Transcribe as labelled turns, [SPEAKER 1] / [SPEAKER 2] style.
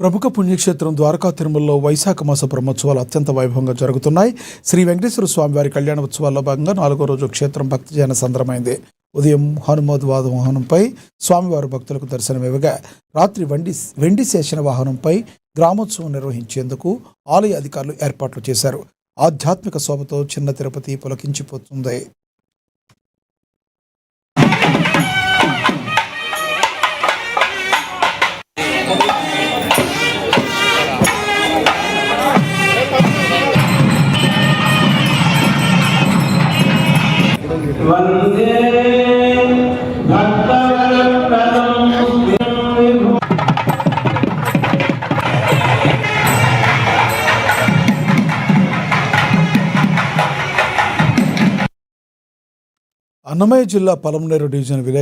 [SPEAKER 1] ప్రముఖ పుణ్యక్షేత్రం ద్వారకా తిరుమలలో వైశాఖ మాస బ్రహ్మోత్సవాలు అత్యంత వైభవంగా జరుగుతున్నాయి. శ్రీ వెంకటేశ్వర స్వామివారి కళ్యాణ ఉత్సవాల్లో భాగంగా 4వ రోజు క్షేత్రం భక్తజన సంద్రమైంది. ఉదయం హనుమద్వాద వాహనంపై స్వామివారి భక్తులకు దర్శనమివ్వగా రాత్రి వెండి శేషన వాహనంపై గ్రామోత్సవం నిర్వహించేందుకు ఆలయ అధికారులు ఏర్పాట్లు చేశారు. ఆధ్యాత్మిక శోభతో చిన్న తిరుపతి పులకించిపోతుంది. అన్నమయ్య జిల్లా పలమనేరు డివిజన్ విలేకరుల